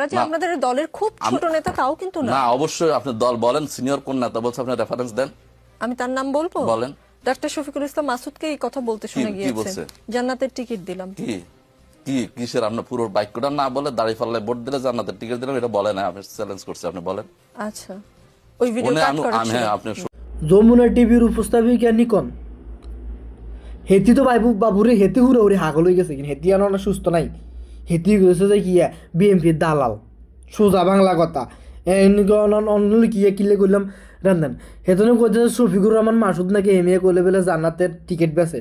তারা যে আপনাদের দলের খুব ছোট নেতা তাও কিন্তু না। না, অবশ্যই আপনি দল বলেন, সিনিয়র কোন নেতা বলছে, আপনি রেফারেন্স দেন। আমি তার নাম বলবো? বলেন। ডাক্তার শফিকুল ইসলাম মাসুদকে এই কথা বলতে শুনে কি গিয়েছেন, বলছে? জান্নাতের টিকিট দিলাম। কি কিসের? আপনার পুরো বাক্যটা না বলে দাঁড়িয়ে পাল্লায় ভোট দিলে জান্নাতের টিকিট দিলাম, এটা বলে না, আপনি চ্যালেঞ্জ করছে, আপনি বলেন। আচ্ছা, ওই ভিডিও কাট করা ছিল। হ্যাঁ, আপনি যমুনা টিভির উপস্থাপিকা নিকন হেতি তো বাবুরে হেতি হুরে হুরে হাগল হয়ে গেছে, কিন্তু হেতি আনো সুস্থ নাই। হেতি গেছে যে কিয়া বিএমপির দালাল, সোজা বাংলা কথা। অন্য কিয়া কিলে করলাম রান্ধান হেতনে কইতে শফিকুর রহমান মাসুদ নাকি এমএ করলে বেলে জান্নাতের টিকিট বেছে।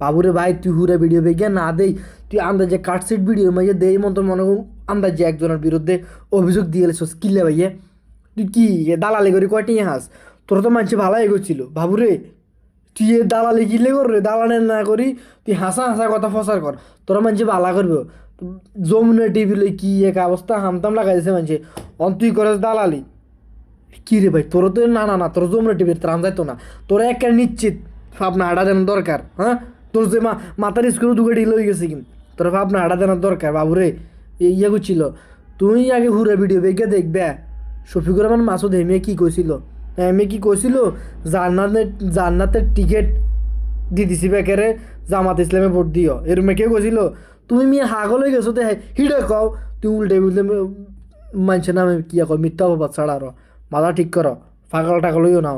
বাবুরে ভাই তুই হুরে ভিডিও বেগে না দেই, তুই আন্দাজে কাটসিট ভিডিও মাইয়ে দেই মতো মনে করুন আন্দাজে একজনের বিরুদ্ধে অভিযোগ দিয়ে এলেছিস কিলে ভাইয়ে। তুই কি দালালি করি কয়টি হাস? তোর তো মানুষ ভালো এগোচ্ছিল বাবুরে, তুই এ দালালি কিলে কর রে, দালালি না করি তুই হাসা হাসা কথা ফসার কর, তোরা মানুষ ভালা করবে। যমুনা টিভি লই কি এক অবস্থা হামতাম লাগাই দিছে মানুষে, তুই করেছ দালালি। কি রে ভাই, তোর তো না তোর যমুনা টিভির ত্রাণ যাইতো না, তোরা একটা নিশ্চিত ভাবনা হাঁটা দেওয়ার দরকার। হ্যাঁ, তোর যে মাথার স্কুলে দুটো ঢিল হয়ে গেছে কিন্তু তোরা ভাবনা হাঁটা দেওয়ার দরকার বাবুরে। ইয়ে করছিল তুই আগে হুরে ভিডিও বেগে দেখবে শফিকুর রহমান মাসুদ হেমে কি কইছিল। হেমে কি কইছিল? জান্নাতের টিকিট দি দিছি বেকারে জামাত ইসলামে ভোট দিও, এরমে কেউ কইছিল? তুমি মেয়ে হাগল হয়ে গেছো, হিডে কও তুই উল্টে উল্টে মানুষের নামে কি কও মিথ্যা অপবাদ ছাড়া আরো মাথা ঠিক করো, ফাগল টাগল হইও না।